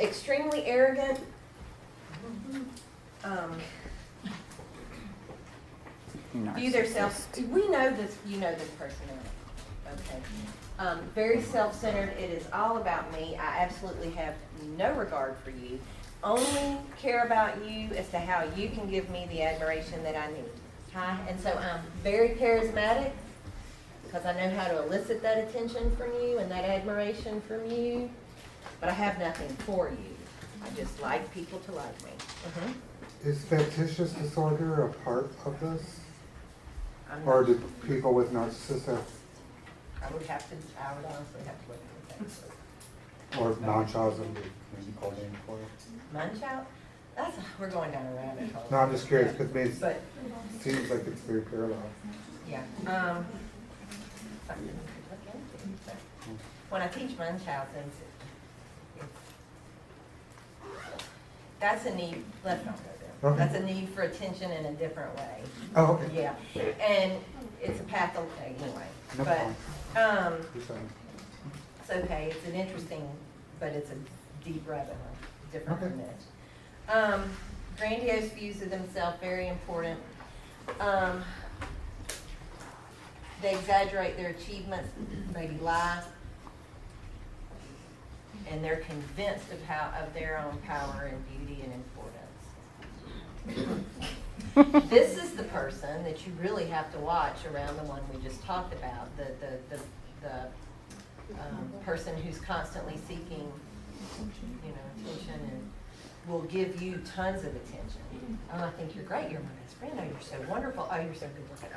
extremely arrogant. View themselves. We know this. You know this personality. Okay. Very self-centered. It is all about me. I absolutely have no regard for you. Only care about you as to how you can give me the admiration that I need. Hi. And so I'm very charismatic because I know how to elicit that attention from you and that admiration from you. But I have nothing for you. I just like people to like me. Is factitious disorder a part of this? Or do people with narcissism I would honestly have to look at that. or Munchausen? Munchausen? We're going down a rabbit hole. No, I'm just curious because it But, seems like it's very parallel. yeah. Something to look into. But when I teach Munchausen's, that's a need, let's not go there. Okay. That's a need for attention in a different way. Oh, okay. Yeah, and it's a pathology anyway. No But, problem. You're fine. it's okay, it's an interesting, but it's a deep rabbit hole, different from this. Grandiose views of themselves, very important. They exaggerate their achievements, maybe lie. And they're convinced of their own power and beauty and importance. This is the person that you really have to watch around the one we just talked about, the person who's constantly seeking, attention and will give you tons of attention. Oh, I think you're great. You're my best friend. Oh, you're so wonderful. Oh, you're so good looking.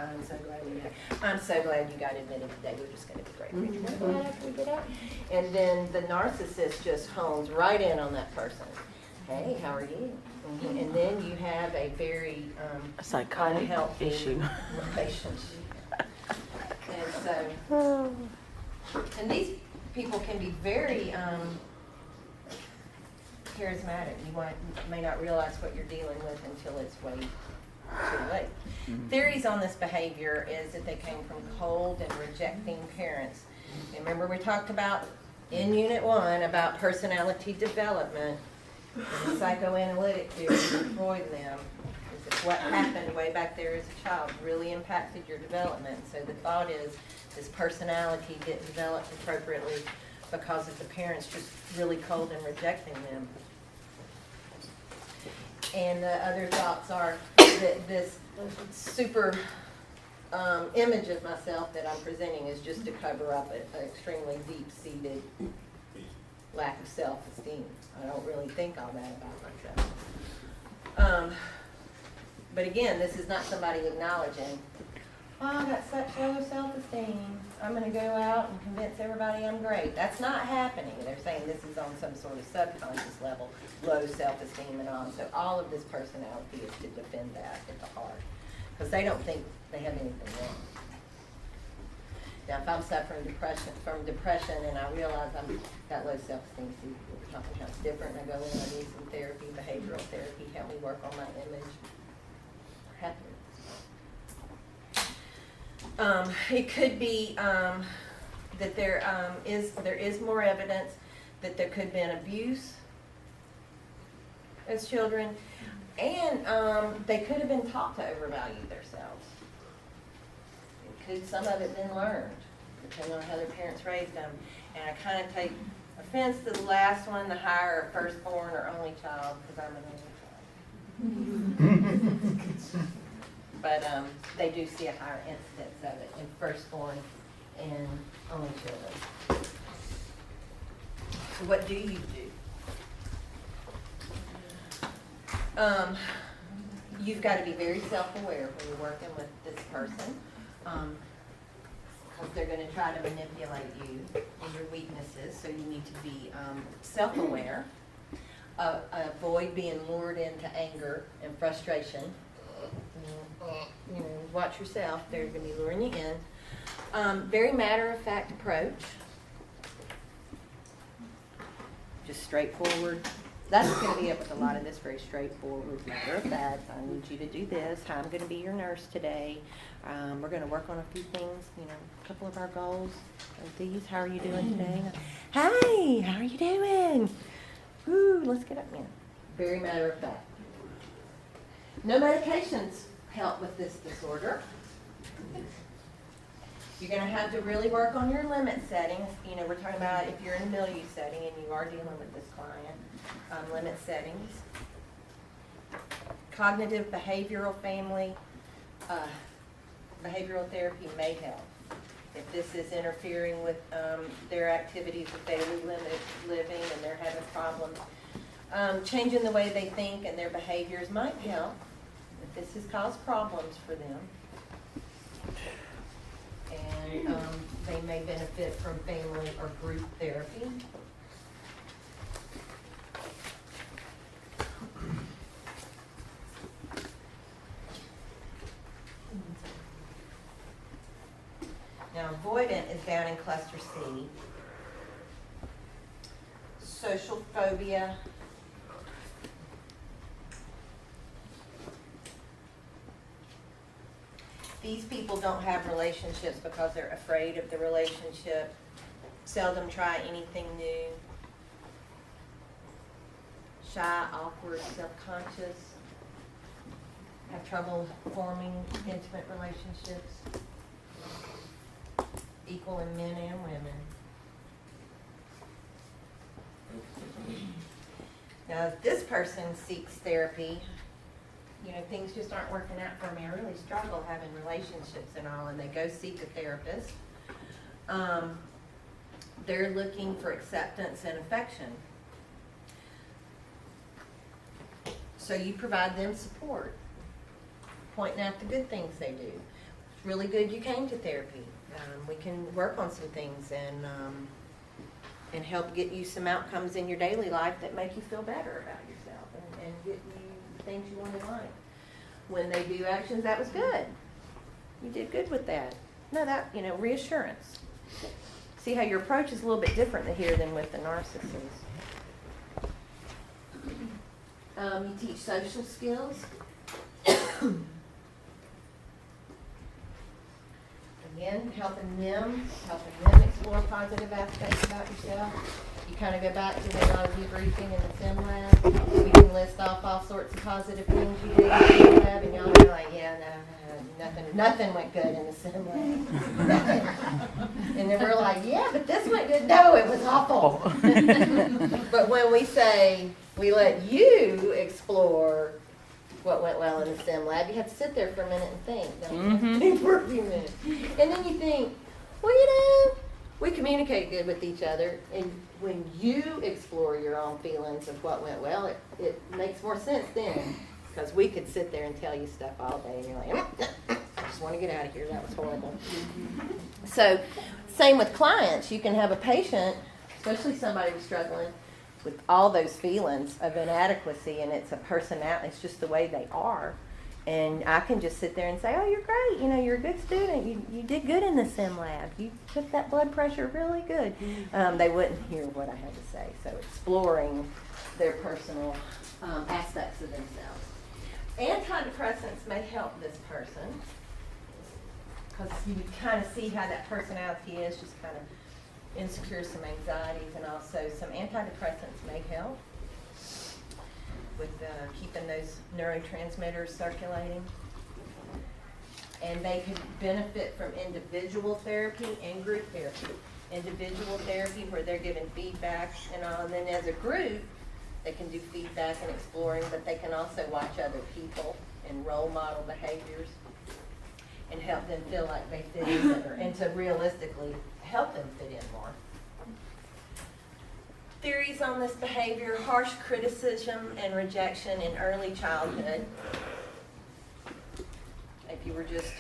I'm so glad you got admitted today. We're just going to be great friends. You're going to go out after we get out. And then the narcissist just hones right in on that person. Hey, how are you? And then you have a very psychotic unhealthy issue relationship. And so, and these people can be very charismatic. You may not realize what you're dealing with until it's way too late. Theories on this behavior is that they came from cold and rejecting parents. And remember we talked about in Unit 1 about personality development and psychoanalytic theory and Freud and them. Is that what happened way back there as a child really impacted your development. So the thought is this personality didn't develop appropriately because of the parents just really cold and rejecting them. And the other thoughts are that this super image of myself that I'm presenting is just to cover up an extremely deep-seated lack of self-esteem. I don't really think all that about myself. But again, this is not somebody acknowledging, oh, I got such low self-esteem. I'm going to go out and convince everybody I'm great. That's not happening. They're saying this is on some sort of subconscious level, low self-esteem and on. So all of this personality is to defend that at the heart. Because they don't think they have anything wrong. Now, if I'm suffering from depression and I realize I've got low self-esteem, see, something else different, and I go in and I need some therapy, behavioral therapy, help me work on my image. We're happy. It could be that there is more evidence that there could have been abuse as children, and they could have been taught to overvalue themselves. Some of it been learned, depending on how their parents raised them. And I kind of take offense to the last one, the higher a firstborn or only child, because I'm an only child. But they do see a higher incidence of it in firstborn and only children. So what do you do? You've got to be very self-aware when you're working with this person. Because they're going to try to manipulate you and your weaknesses, so you need to be self-aware. Avoid being lured into anger and frustration. Watch yourself. They're going to be luring you in. Very matter-of-fact approach. Just straightforward. That's going to be up with a lot of this, very straightforward, matter-of-fact. I need you to do this. I'm going to be your nurse today. We're going to work on a few things, a couple of our goals are these. How are you doing today? Hi, how are you doing? Woo. woo, let's get up now. Very matter of fact. No medications help with this disorder. You're going to have to really work on your limit settings. You know, we're talking about if you're in a milieu setting and you are dealing with this client, limit settings. Cognitive behavioral family, behavioral therapy may help. If this is interfering with their activities of daily living and they're having problems, changing the way they think and their behaviors might help. If this has caused problems for them. And they may benefit from family or group therapy. Now, avoidant is down in cluster C. Social phobia. These people don't have relationships because they're afraid of the relationship, seldom try anything new, shy, awkward, self-conscious, have trouble forming intimate relationships, equal in men and women. Now, if this person seeks therapy, you know, things just aren't working out for me. I really struggle having relationships and all, and they go seek a therapist. They're looking for acceptance and affection. So you provide them support, pointing out the good things they do. It's really good you came to therapy. We can work on some things and help get you some outcomes in your daily life that make you feel better about yourself and get you things you want in life. When they do actions, that was good. You did good with that. No, that, you know, reassurance. See how your approach is a little bit different here than with the narcissist. You teach social skills. Again, helping them explore positive aspects about yourself. You kind of go back to the debriefing in the sim lab. We can list off all sorts of positive things you did in the sim lab, and y'all are like, yeah, no, nothing went good in the sim lab. Nothing. And then we're like, yeah, but this went good. No, it was awful. But when we say we let you explore what went well in the sim lab, you have to sit there for a minute and think, don't you? Think for a few minutes. And then you think, well, you know, we communicate good with each other, and when you explore your own feelings of what went well, it makes more sense then, because we could sit there and tell you stuff all day, and you're like, I just want to get out of here, that was horrible. So, same with clients. You can have a patient, especially somebody who's struggling with all those feelings of inadequacy, and it's a personality, it's just the way they are. And I can just sit there and say, oh, you're great, you know, you're a good student, you did good in the sim lab, you took that blood pressure really good. They wouldn't hear what I had to say, so exploring their personal aspects of themselves. Antidepressants may help this person, because you kind of see how that personality is, just kind of insecure, some anxieties, and also some antidepressants may help with keeping those neurotransmitters circulating. And they could benefit from individual therapy and group therapy. Individual therapy where they're giving feedback and all, and then as a group, they can do feedback and exploring, but they can also watch other people and role model behaviors and help them feel like they fit in better, and to realistically help them fit in more. Theories on this behavior: harsh criticism and rejection in early childhood. If you were just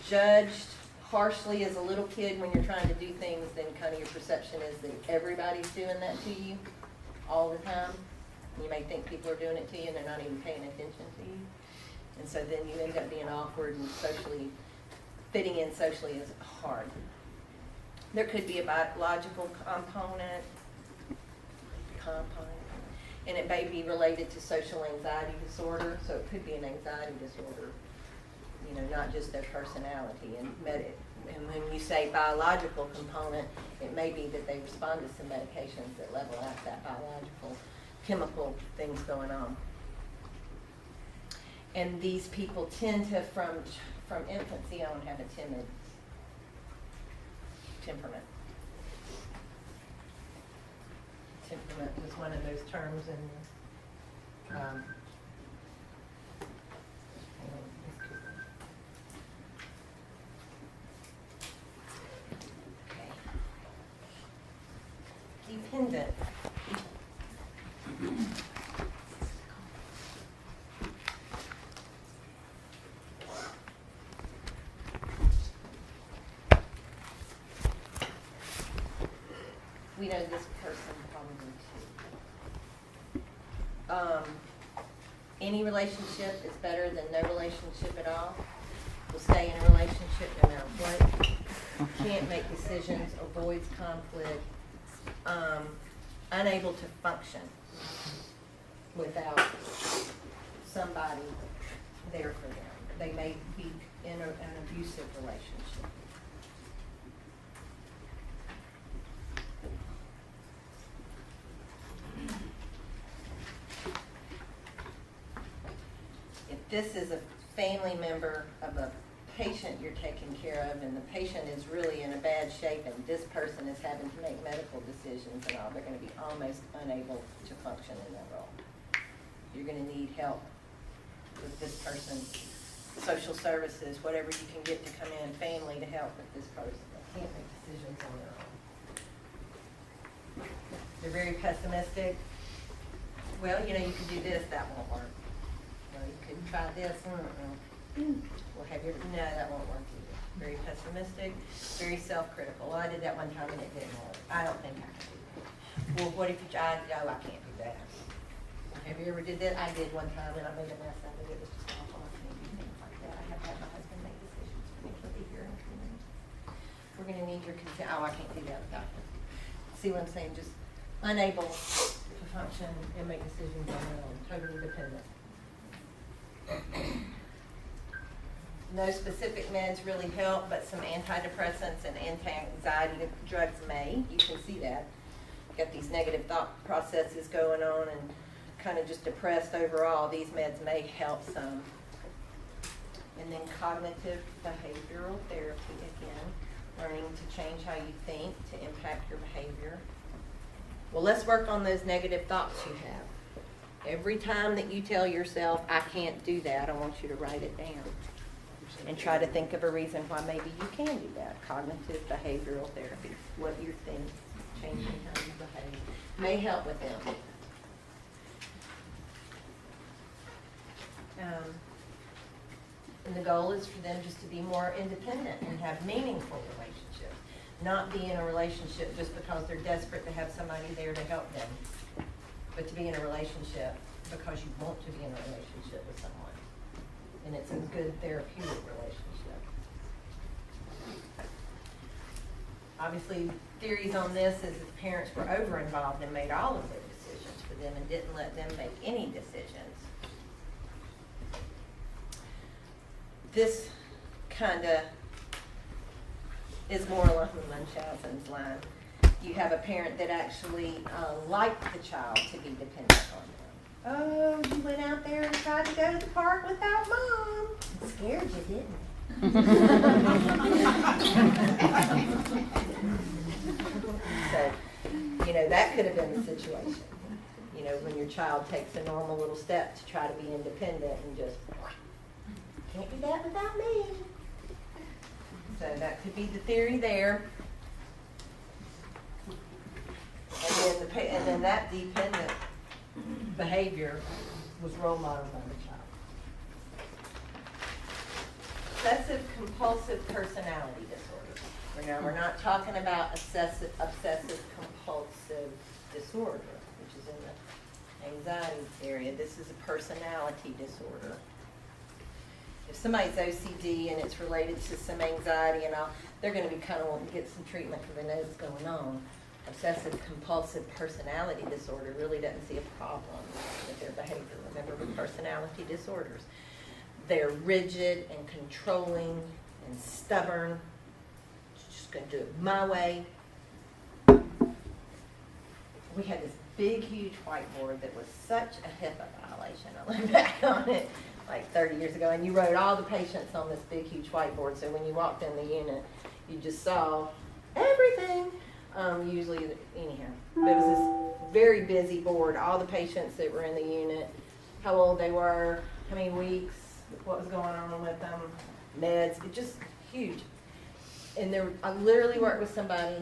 judged harshly as a little kid when you're trying to do things, then kind of your perception is that everybody's doing that to you all the time. You may think people are doing it to you and they're not even paying attention to you. And so then you end up being awkward, and socially, fitting in socially is hard. There could be a biological component, and it may be related to social anxiety disorder, so it could be an anxiety disorder, you know, not just their personality. And when you say biological component, it may be that they respond to some medications that level out that biological chemical things going on. And these people tend to, from infancy on, have a timid temperament. Temperament was one of those terms in hang on, this could- okay. Dependent. We know this person probably too. Any relationship is better than no relationship at all. Will stay in a relationship no matter what. Can't make decisions, avoids conflict, unable to function without somebody there for them. They may be in an abusive relationship. This is a family member of a patient you're taking care of, and the patient is really in a bad shape, and this person is having to make medical decisions and all. They're going to be almost unable to function in that role. You're going to need help with this person, social services, whatever you can get to come in, family to help with this person. They can't make decisions on their own. They're very pessimistic. Well, you know, you can do this, that won't work. You could try this, Well, have you, no, that won't work either. Very pessimistic, very self-critical. Well, I did that one time and it didn't work. I don't think I can do that. Well, what if you try? No, I can't do that. Have you ever did that? I did one time and I made a mess out of it. It was just awful. I can't do things like that. I have to have my husband make decisions for me. He'll be here in a few minutes. We're gonna need your consent. Oh, I can't do that without him. See what I'm saying? Just unable to function and make decisions on their own, totally dependent. No specific meds really help, but some antidepressants and anti-anxiety drugs may. You can see that. Got these negative thought processes going on and kind of just depressed overall. These meds may help some. And then cognitive behavioral therapy again, learning to change how you think to impact your behavior. Well, let's work on those negative thoughts you have. Every time that you tell yourself, I can't do that, I want you to write it down. And try to think of a reason why maybe you can do that. Cognitive behavioral therapy. What you think, changing how you behave, may help with them. And the goal is for them just to be more independent and have meaningful relationships. Not be in a relationship just because they're desperate to have somebody there to help them. But to be in a relationship because you want to be in a relationship with someone. And it's a good therapeutic relationship. Obviously, theories on this is that parents were over-involved and made all of their decisions for them and didn't let them make any decisions. This kind of is more along Munchausen's line. You have a parent that actually liked the child to be dependent on them. Oh, you went out there and tried to go to the park without mom. It scared you, didn't it? So, you know, that could have been the situation. You know, when your child takes a normal little step to try to be independent and just, can't do that without me. So that could be the theory there. And then that dependent behavior was role modeled by the child. Obsessive compulsive personality disorder. Now, we're not talking about obsessive compulsive disorder, which is in the anxiety area. This is a personality disorder. If somebody's OCD and it's related to some anxiety and all, they're going to be kind of wanting to get some treatment because they know what's going on. Obsessive compulsive personality disorder really doesn't see a problem with their behavior. Remember, with personality disorders, they're rigid and controlling and stubborn. Just going to do it my way. We had this big, huge whiteboard that was such a HIPAA violation. I look back on it like 30 years ago, and you wrote all the patients on this big, huge whiteboard, so when you walked in the unit, you just saw everything, usually anyhow. But it was this very busy board, all the patients that were in the unit, how old they were, how many weeks, what was going on with them, meds, it just huge. And there, I literally worked with somebody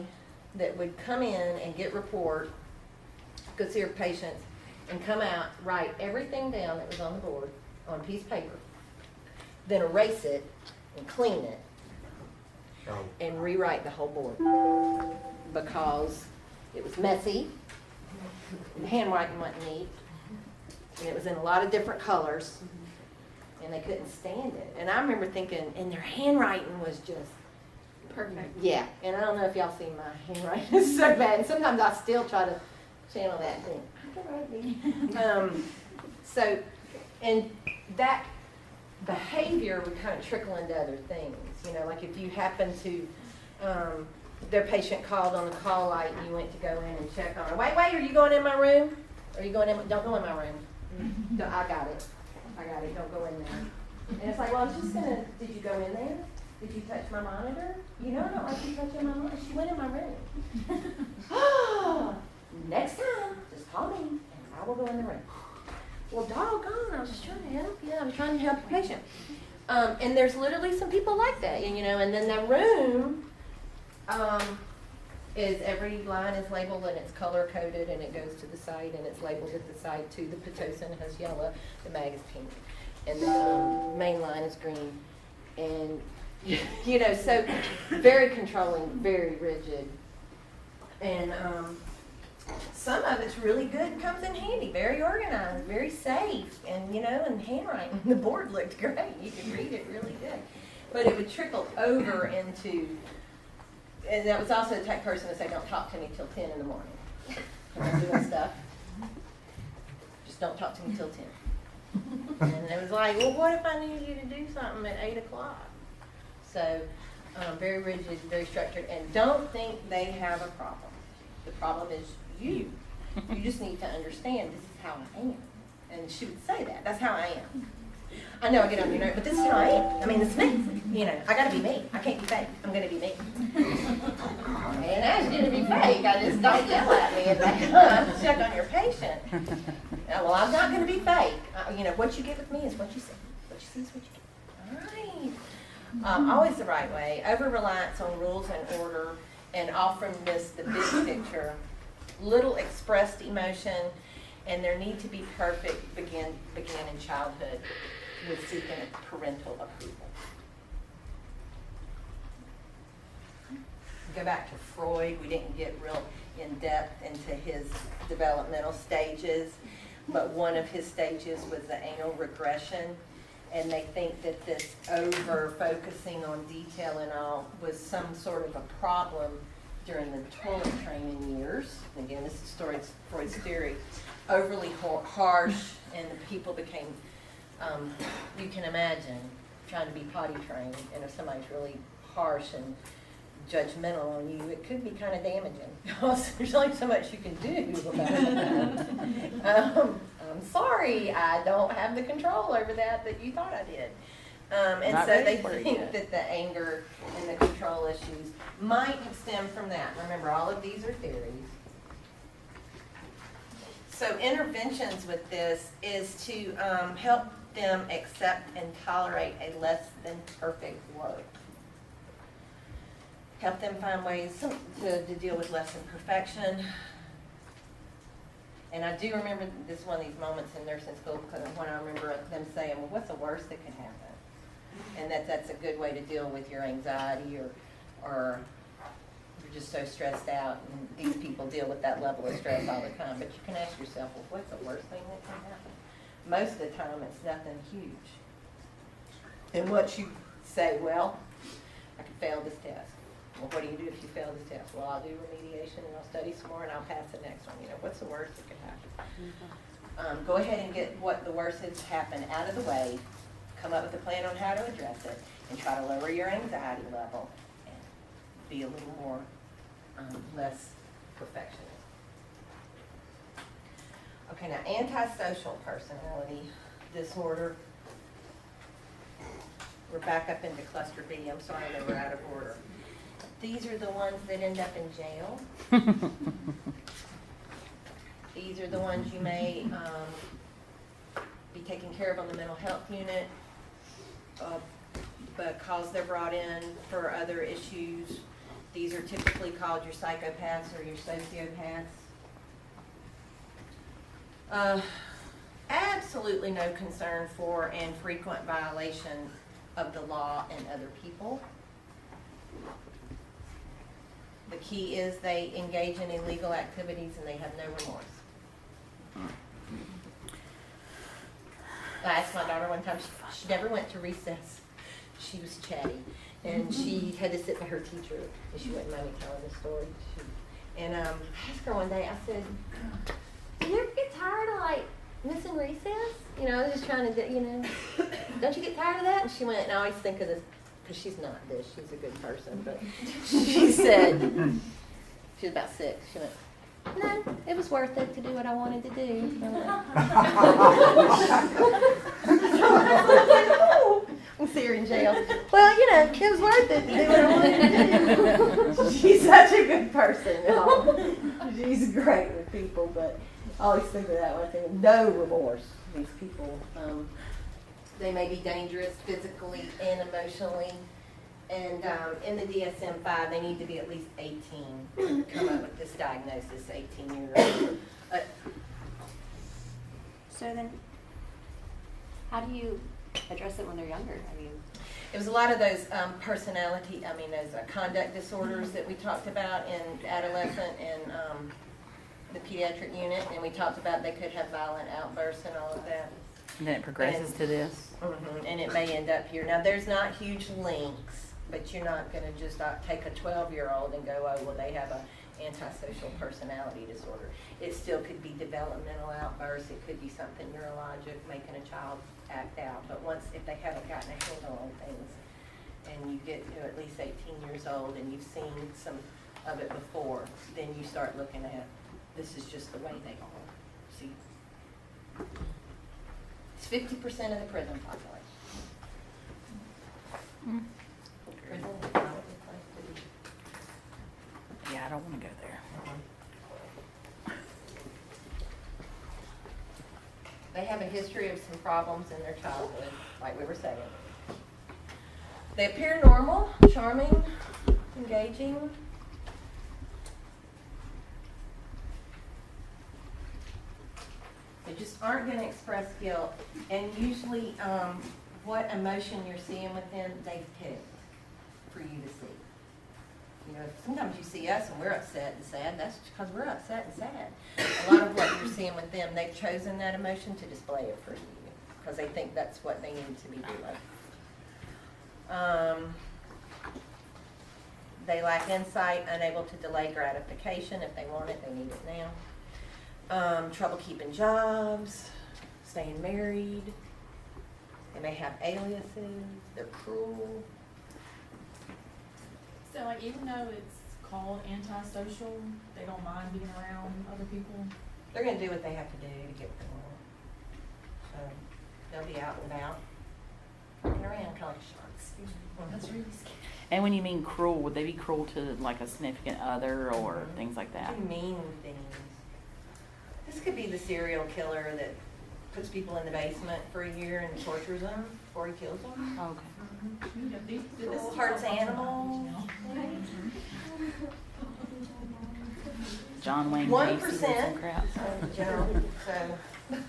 that would come in and get report, go see her patients, and come out, write everything down that was on the board on a piece of paper, then erase it and clean it, and rewrite the whole board because it was messy, the handwriting wasn't neat, and it was in a lot of different colors, and they couldn't stand it. And I remember thinking, and their handwriting was just perfect. Yeah, and I don't know if y'all see my handwriting, it's so bad, and sometimes I still try to channel that thing. I can write these. So, and that behavior would kind of trickle into other things. You know, like if you happen to, their patient called on the call light and you went to go in and check on her. Wait, are you going in my room? Are you going in? Don't go in my room. No, I got it. Don't go in there. And it's like, well, I was just gonna, did you go in there? Did you touch my monitor? You know, I don't like you touching my monitor. She went in my room. Next time, just call me and I will go in the room. Well, doggone, I was just trying to help you. I was trying to help the patient. And there's literally some people like that, and, you know, and then the room is, every line is labeled and it's color coded and it goes to the side and it's labeled at the side too. The Pitocin has yellow, the mag is pink, and the main line is green. And, you know, so very controlling, very rigid. And some of it's really good, comes in handy, very organized, very safe, and, you know, and handwriting. The board looked great. You could read it really good. But it would trickle over into, and that was also the type of person to say, don't talk to me till 10 in the morning. I'm doing stuff. Just don't talk to me till 10. And it was like, well, what if I needed you to do something at 8 o'clock? So, very rigid, very structured, and don't think they have a problem. The problem is you. You just need to understand this is how I am. And she would say that. That's how I am. I know I get on your nerve, but this is how I am. I mean, it's me. You know, I gotta be me. I can't be fake. I'm gonna be me. And ask you to be fake. I just don't yell at me and they check on your patient. Well, I'm not gonna be fake. You know, what you get with me is what you see. What you see is what you get. All right. Always the right way. Over-reliance on rules and order, and often miss the big picture. Little expressed emotion, and their need to be perfect began in childhood with seeking parental approval. Go back to Freud. We didn't get real in depth into his developmental stages, but one of his stages was the anal regression. And they think that this over-focusing on detail and all was some sort of a problem during the toilet training years. Again, this is Freud's theory. Overly harsh, and the people became, you can imagine, trying to be potty trained, and if somebody's really harsh and judgmental on you, it could be kind of damaging. There's only so much you can do about it. I'm sorry, I don't have the control over that you thought I did. And Not so ready they for it think yet. that the anger and the control issues might have stemmed from that. Remember, all of these are theories. So interventions with this is to help them accept and tolerate a less than perfect work. Help them find ways to deal with less than perfection. And I do remember this one of these moments in nursing school, because when I remember them saying, well, what's the worst that could happen? And that's a good way to deal with your anxiety, or you're just so stressed out, and these people deal with that level of stress all the time. But you can ask yourself, well, what's the worst thing that can happen? Most of the time, it's nothing huge. And what you say, well, I could fail this test. Well, what do you do if you fail this test? Well, I'll do remediation and I'll study some more and I'll pass the next one. You know, what's the worst that could happen? Go ahead and get what the worst has happened out of the way. Come up with a plan on how to address it, and try to lower your anxiety level and be a little more less perfectionist. Okay, now antisocial personality disorder. We're back up into cluster B. I'm sorry they were out of order. These are the ones that end up in jail. These are the ones you may be taken care of on the mental health unit because they're brought in for other issues. These are typically called your psychopaths or your sociopaths. Absolutely no concern for and frequent violation of the law and other people. The key is they engage in illegal activities and they have no remorse. I asked my daughter one time, she never went to recess. She was chatty, and she had to sit by her teacher, and she wouldn't mind me telling the story. I asked her one day, I said, do you ever get tired of, like, missing recess? You know, I was just trying to, don't you get tired of that? And she went, and I always think of this, because she's not this, she's a good person, but she said, she was about 6, she went, no, it was worth it to do what I wanted to do. I see her in jail. Well, it was worth it to do what I wanted to do. She's such a good person. She's great with people, but I always think of that one thing. No remorse. These people, they may be dangerous physically and emotionally. And in the DSM-5, they need to be at least 18 to come up with this diagnosis, 18-year-old. So then, how do you address it when they're younger? It was a lot of those those conduct disorders that we talked about in adolescent and the pediatric unit, and we talked about they could have violent outbursts and all of that. And then it progresses to this? Mm-hmm, and it may end up here. Now, there's not huge links. But you're not going to just take a 12-year-old and go, oh, well, they have an antisocial personality disorder. It still could be developmental outbursts. It could be something neurologic, making a child act out. But if they haven't gotten a handle on things, and you get to at least 18 years old and you've seen some of it before, then you start looking at, this is just the way they are. See? It's 50% of the prison population. Mm. Yeah, I don't want to go there. They have a history of some problems in their childhood, like we were saying. They appear normal, charming, engaging. They just aren't going to express guilt. And usually what emotion you're seeing with them, they've picked for you to see. Sometimes you see us and we're upset and sad. That's because we're upset and sad. A lot of what you're seeing with them, they've chosen that emotion to display it for you because they think that's what they need to be doing. They lack insight, unable to delay gratification. If they want it, they need it now. Trouble keeping jobs, staying married. They may have aliases. They're cruel. So, even though it's called antisocial, they don't mind being around other people? They're going to do what they have to do to get what they want. So, they'll be out and about, walking around, kind of like sharks. That's really scary. And when you mean cruel, would they be cruel to like a significant other or things like that? They mean things. This could be the serial killer that puts people in the basement for a year and tortures them before he kills them. Okay. This hurts animals. John Wayne 1%. Gacy did some crap. General, so at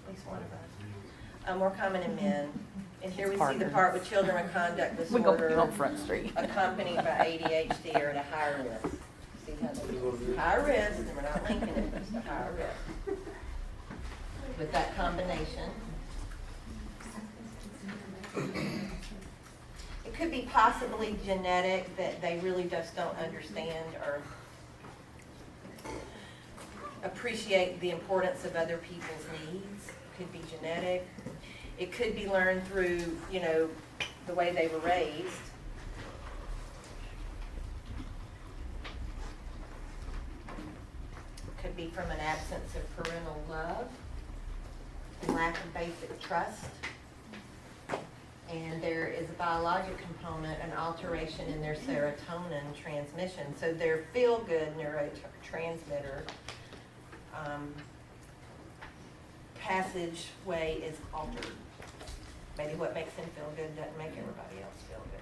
least one of us. More common in men. And here we see the part with children with conduct We go disorder on Front Street. accompanied by ADHD are at a higher risk. See how they high risk, and we're not linking it, but it's a higher risk. With that combination. It could be possibly genetic that they really just don't understand or appreciate the importance of other people's needs. Could be genetic. It could be learned through, the way they were raised. Could be from an absence of parental love, lack of basic trust, and there is a biologic component, an alteration in their serotonin transmission. So their feel-good neurotransmitter passageway is altered. Maybe what makes them feel good doesn't make everybody else feel good.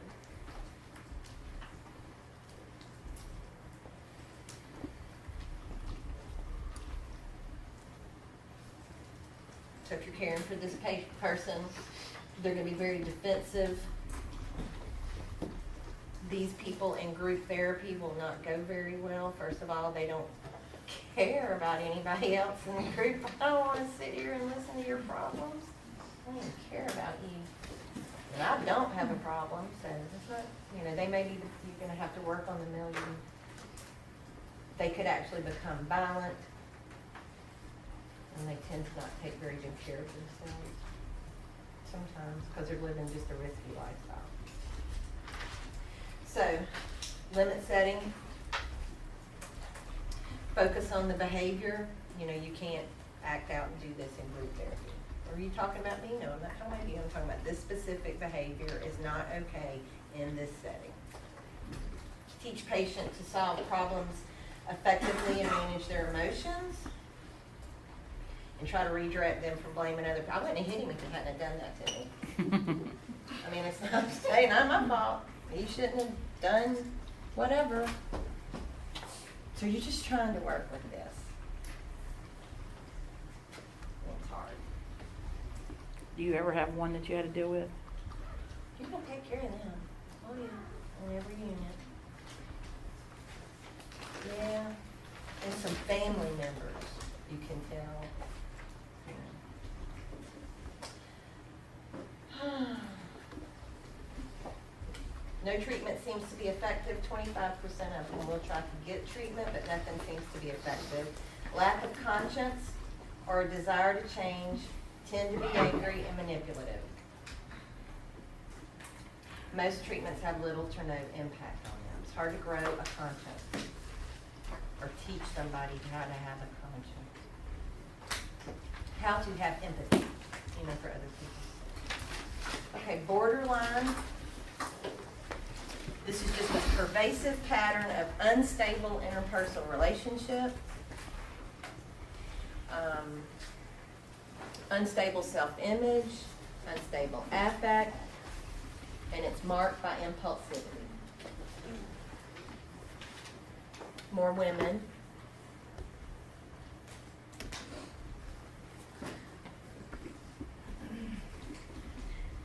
So if you're caring for this person, they're going to be very defensive. These people in group therapy will not go very well. First of all, they don't care about anybody else in the group. I don't want to sit here and listen to your problems. I don't even care about you. And I don't have a problem, so it's not, you know, they may be, you're going to have to work on the million. They could actually become violent, and they tend to not take very good care of themselves sometimes because they're living just a risky lifestyle. So, limit setting, focus on the behavior. You know, you can't act out and do this in group therapy. Are you talking about me? No, I'm not talking about you. I'm talking about this specific behavior is not okay in this setting. Teach patients to solve problems effectively and manage their emotions, and try to redirect them from blaming other people. I wouldn't have hit him if he hadn't have done that to me. I mean, it's not, hey, not my fault. He shouldn't have done whatever. So you're just trying to work with this. It's hard. Do you ever have one that you had to deal with? You're going to take care of them. Oh, yeah. On every unit. Yeah. And some family members, you can tell. No treatment seems to be effective. 25% of them will try to get treatment, but nothing seems to be effective. Lack of conscience or a desire to change, tend to be angry and manipulative. Most treatments have little to no impact on them. It's hard to grow a conscience or teach somebody how to have a conscience. How to have empathy, you know, for other people. Okay, borderline. This is just a pervasive pattern of unstable interpersonal relationship, unstable self-image, unstable affect, and it's marked by impulsivity. More women.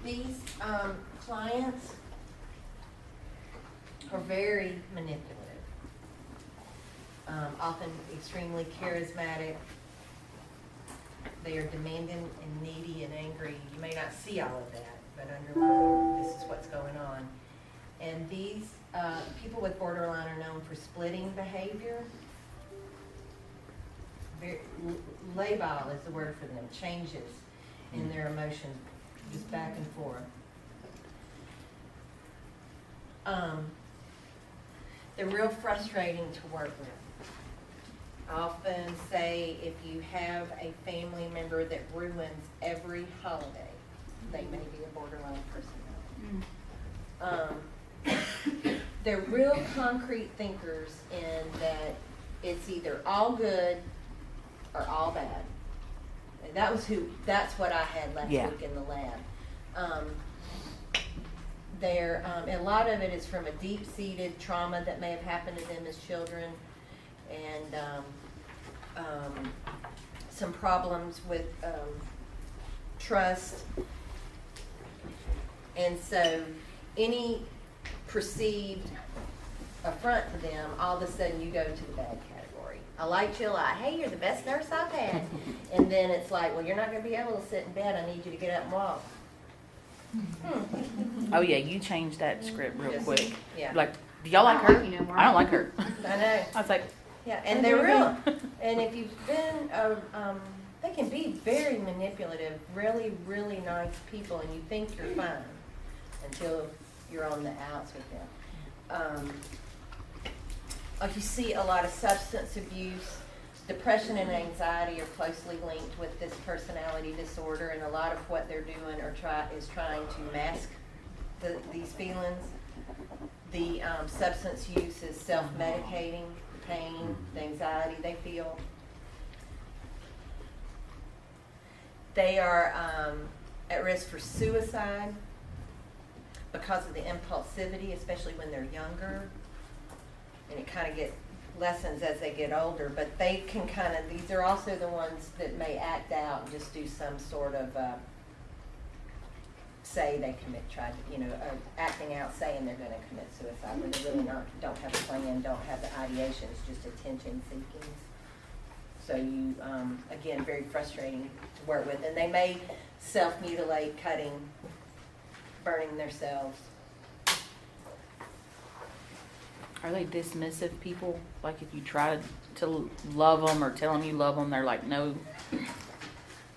These clients are very manipulative, often extremely charismatic. They are demanding and needy and angry. You may not see all of that, but underlying, this is what's going on. And these people with borderline are known for splitting behavior. Very, labile is the word for them, changes in their emotions, just back and forth. They're real frustrating to work with. I often say if you have a family member that ruins every holiday, they may be a borderline personality. They're real concrete thinkers in that it's either all good or all bad. And that's what I had last week in the lab. A lot of it is from a deep-seated trauma that may have happened to them as children, and some problems with trust. And so any perceived affront to them, all of a sudden you go to the bad category. I liked you a lot. Hey, you're the best nurse I've had. And then it's like, well, you're not going to be able to sit in bed. I need you to get up and walk. Oh yeah, you changed that script real Yes. quick. Yeah. Like, do y'all like I don't her? like you no more. I don't like her. I know. I was like, Yeah, and they're real. And if you've been, they can be very manipulative, really, really nice people, and you think you're fine until you're on the outs with them. Like you see a lot of substance abuse, Depression and anxiety are closely linked with this personality disorder, and a lot of what they're doing is trying to mask these feelings. The substance use is self-medicating, pain, the anxiety they feel. They are at risk for suicide because of the impulsivity, especially when they're younger. And it kind of lessens as they get older, but they can these are also the ones that may act out and just do some sort of, say they acting out saying they're gonna commit suicide, but they really don't have a plan, don't have the ideation, it's just attention seeking. So you, again, very frustrating to work with. And they may self-mutilate, cutting, burning themselves. Are they dismissive people? Like if you try to love them or tell them you love them, they're like, no.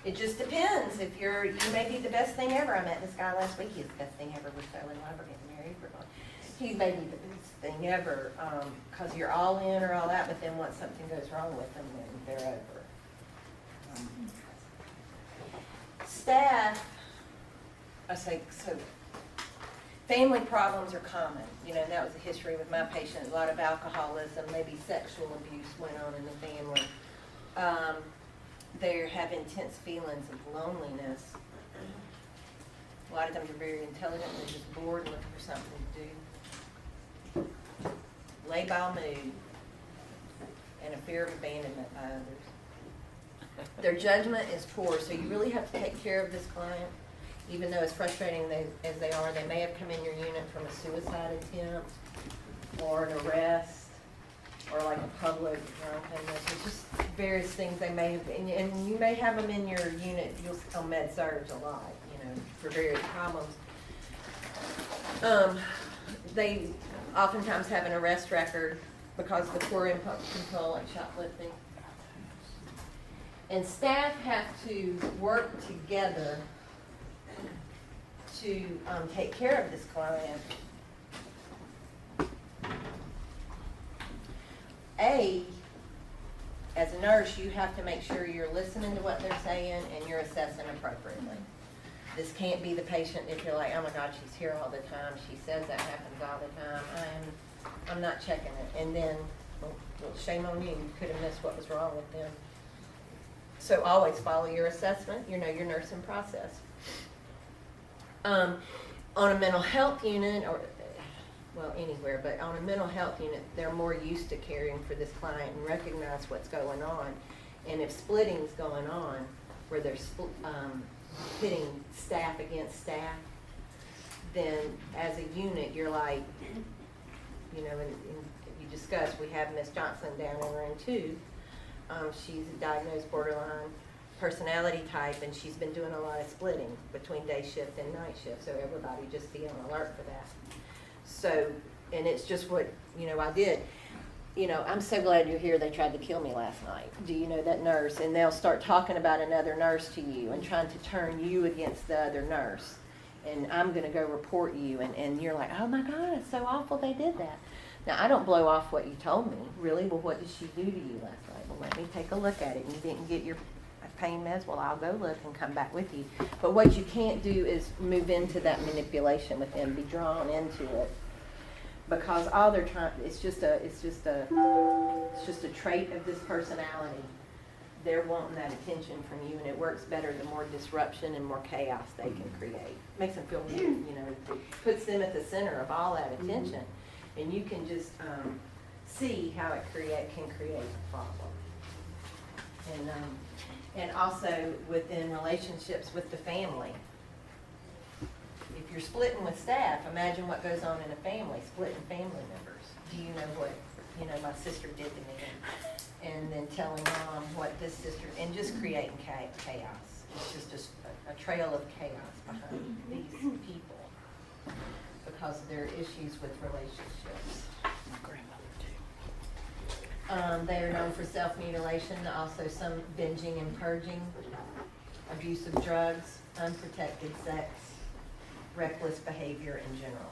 It just depends. If you may be the best thing ever. I met this guy last week. He's the best thing ever. We're so in love. We're getting married. He may be the best thing ever, because you're all in or all out, but then once something goes wrong with them, then they're over. Staff, family problems are common. And that was a history with my patient. A lot of alcoholism, maybe sexual abuse went on in the family. They have intense feelings of loneliness. A lot of them are very intelligent. They're just bored and looking for something to do. Labile mood, and a fear of abandonment by others. Their judgment is poor, so you really have to take care of this client. Even though as frustrating as they are, they may have come in your unit from a suicide attempt or an arrest or like a public drunkenness. It's just various things they may have, and you may have them in your unit on med surg a lot, for various problems. They oftentimes have an arrest record because of the poor impulse control and shoplifting. And staff have to work together to take care of this client. As a nurse, you have to make sure you're listening to what they're saying and you're assessing appropriately. This can't be the patient if you're like, oh my God, she's here all the time. She says that happens all the time. I'm not checking it. And then, well, shame on you. You could have missed what was wrong with them. So always follow your assessment, your nursing process. On a mental health unit, anywhere, but on a mental health unit, they're more used to caring for this client and recognize what's going on. And if splitting's going on, where they're pitting staff against staff, then as a unit, you're like, and you discuss, we have Miss Johnson down in room 2. She's a diagnosed borderline personality type, and she's been doing a lot of splitting between day shift and night shift, so everybody just be on alert for that. So, and it's just what, I did. I'm so glad you're here. They tried to kill me last night. Do you know that nurse? And they'll start talking about another nurse to you and trying to turn you against the other nurse. And I'm going to go report you. And you're like, oh my God, it's so awful they did that. Now, I don't blow off what you told me. Really? Well, what did she do to you last night? Well, let me take a look at it. You didn't get your pain meds? Well, I'll go look and come back with you. But what you can't do is move into that manipulation with them, be drawn into it. Because all they're trying, it's just a trait of this personality. They're wanting that attention from you, and it works better the more disruption and more chaos they can create. Makes them feel weird, it puts them at the center of all that attention. And you can just see how it can create a problem. And also within relationships with the family. If you're splitting with staff, imagine what goes on in a family, splitting family members. Do you know what, my sister did to me? And then telling mom what this sister, and just creating chaos. It's just a trail of chaos behind these people because of their issues with relationships. My grandmother too. They are known for self-mutilation, also some binging and purging, abuse of drugs, unprotected sex, reckless behavior in general.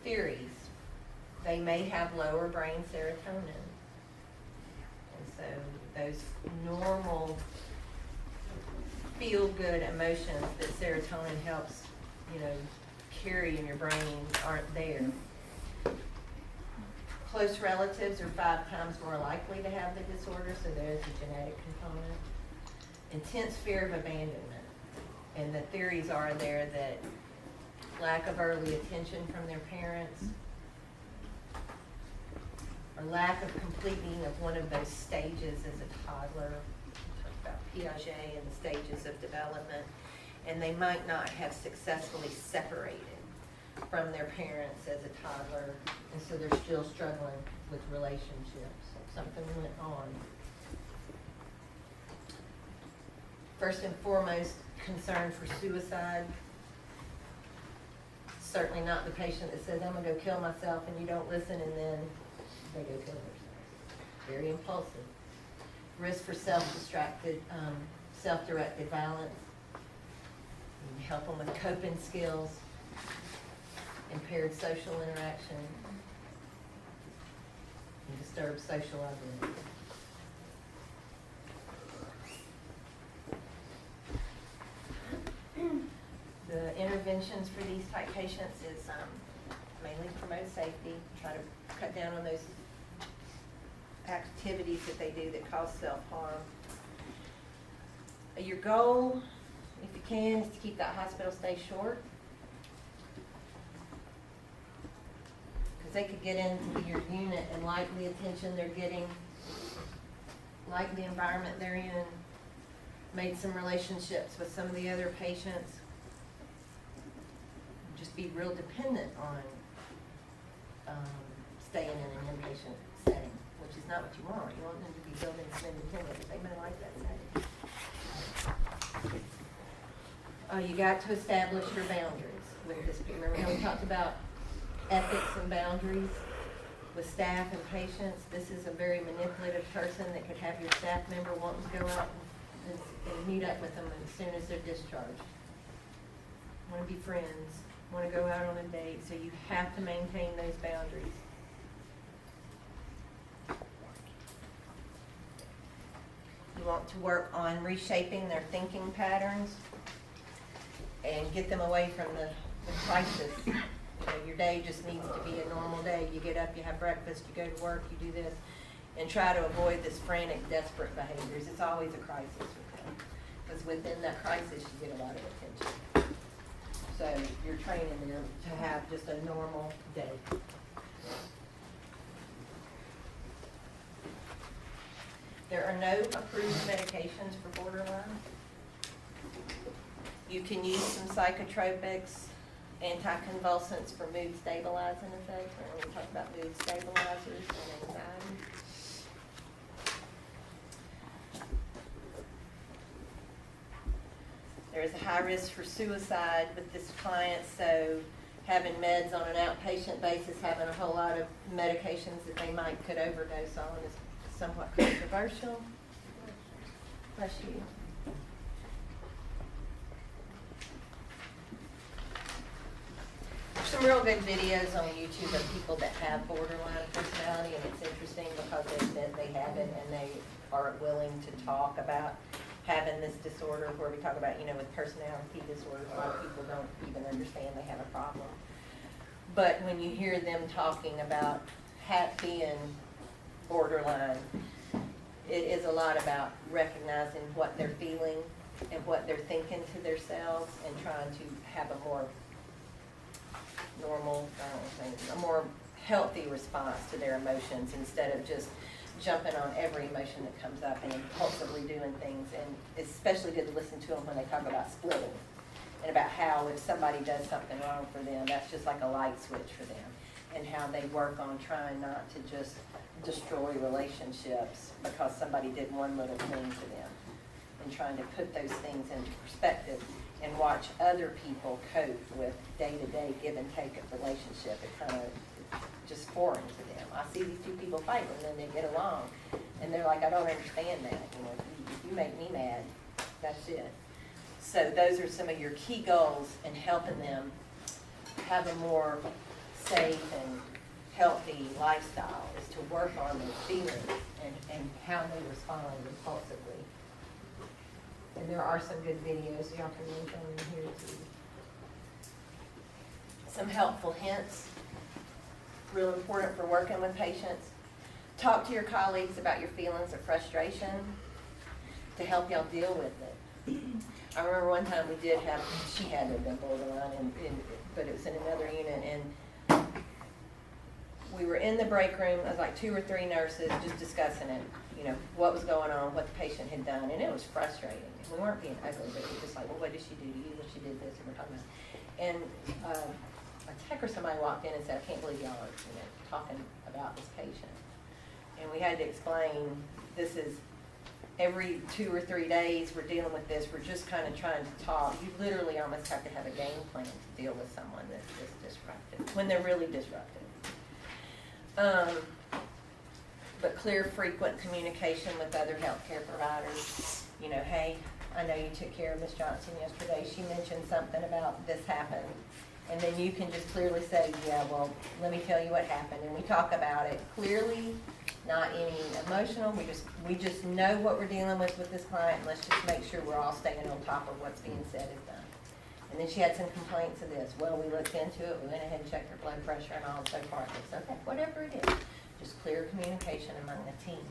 Theories. They may have lower brain serotonin. And so those normal feel-good emotions that serotonin helps, carry in your brain aren't there. Close relatives are 5 times more likely to have the disorder, so there's a genetic component. Intense fear of abandonment. And the theories are there that lack of early attention from their parents, or lack of completing of one of those stages as a toddler. We talked about Piaget and the stages of development. And they might not have successfully separated from their parents as a toddler, and so they're still struggling with relationships. Something went on. First and foremost, concern for suicide. Certainly not the patient that says, I'm gonna go kill myself, and you don't listen, and then they go kill themselves. Very impulsive. Risk for self-directed violence. You help them with coping skills, impaired social interaction, and disturbed social identity. The interventions for these type patients is mainly promote safety, try to cut down on those activities that they do that cause self-harm. Your goal, if you can, is to keep that hospital stay short. Because they could get into your unit and like the attention they're getting, like the environment they're in, made some relationships with some of the other patients. Just be real dependent on staying in an inpatient setting, which is not what you want. You want them to be building some independence. They may like that setting. You got to establish your boundaries with this. Remember how we talked about ethics and boundaries with staff and patients? This is a very manipulative person that could have your staff member wanting to go out and meet up with them as soon as they're discharged. Want to be friends, want to go out on a date, so you have to maintain those boundaries. You want to work on reshaping their thinking patterns and get them away from the crisis. Your day just needs to be a normal day. You get up, you have breakfast, you go to work, you do this, and try to avoid this frantic, desperate behaviors. It's always a crisis with them, because within that crisis, you get a lot of attention. So you're training them to have just a normal day. There are no approved medications for borderline. You can use some psychotropics, anticonvulsants for mood stabilizing effects. We're going to talk about mood stabilizers and anxiety. There is a high risk for suicide with this client, so having meds on an outpatient basis, having a whole lot of medications that they could overdose on is somewhat controversial. Bless you. There's some real good videos on YouTube of people that have borderline personality, and it's interesting because they said they have it and they are willing to talk about having this disorder, where we talk about, with personality disorders, a lot of people don't even understand they have a problem. But when you hear them talking about being borderline, it is a lot about recognizing what they're feeling and what they're thinking to themselves and trying to have a more normal, a more healthy response to their emotions instead of just jumping on every emotion that comes up and impulsively doing things. And it's especially good to listen to them when they talk about splitting and about how if somebody does something wrong for them, that's just like a light switch for them, and how they work on trying not to just destroy relationships because somebody did one little thing to them, and trying to put those things into perspective and watch other people cope with day-to-day give and take of relationship. It kind of just foreign to them. I see these two people fight and then they get along, and they're like, I don't understand that. If you make me mad, that's it. So those are some of your key goals in helping them have a more safe and healthy lifestyle is to work on their feelings and how they respond impulsively. And there are some good videos, y'all can link them in here too. Some helpful hints, real important for working with patients. Talk to your colleagues about your feelings of frustration to help y'all deal with it. I remember one time we did have, she had a borderline, but it was in another unit, and we were in the break room. It was like 2 or 3 nurses just discussing it, you know, what was going on, what the patient had done, and it was frustrating. We weren't being ugly, but it was just like, well, what did she do to you when she did this? And we're talking about, and a tech or somebody walked in and said, I can't believe y'all are, you know, talking about this patient. And we had to explain, this is every 2 or 3 days we're dealing with this. We're just kind of trying to talk. You literally almost have to have a game plan to deal with someone that's just disruptive, when they're really disruptive. But clear, frequent communication with other healthcare providers. You know, hey, I know you took care of Ms. Johnson yesterday. She mentioned something about this happened. And then you can just clearly say, yeah, well, let me tell you what happened. And we talk about it clearly, not any emotional. We just know what we're dealing with this client, and let's just make sure we're all staying on top of what's being said and done. And then she had some complaints of this. Well, we looked into it. We went ahead and checked her blood pressure and all, and so far it's okay. Whatever it is, just clear communication among the team.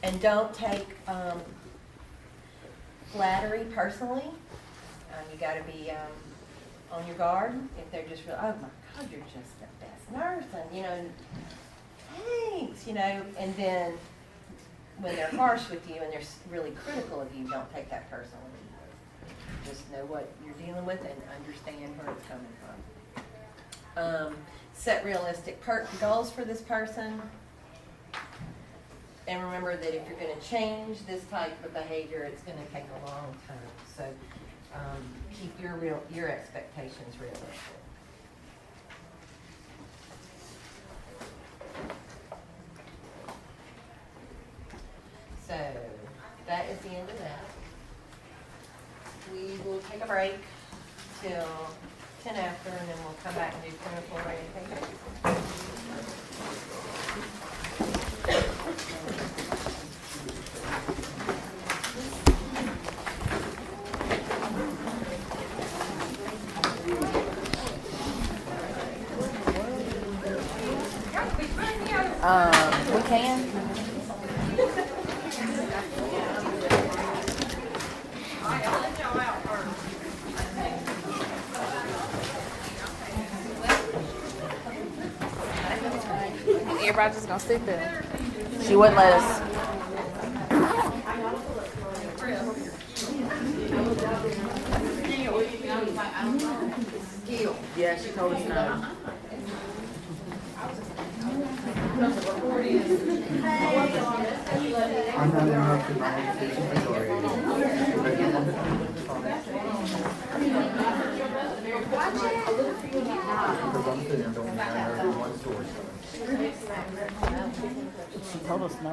And don't take flattery personally. You got to be on your guard if they're just real. Oh my God, you're just the best nurse, and you know, thanks, you know. And then when they're harsh with you and they're really critical of you, don't take that personally. Just know what you're dealing with and understand where it's coming from. Set realistic goals for this person. And remember that if you're going to change this type of behavior, it's going to take a long time. So keep your expectations realistic. So that is the end of that. We will take a break till 10 after, and then we'll come back and do clinical orientation. We can. Everybody's just gonna sit there. She wouldn't let us. Yeah, she told us no. I'm not interrupting my education authority. Because I'm sitting there doing one story. She told us no.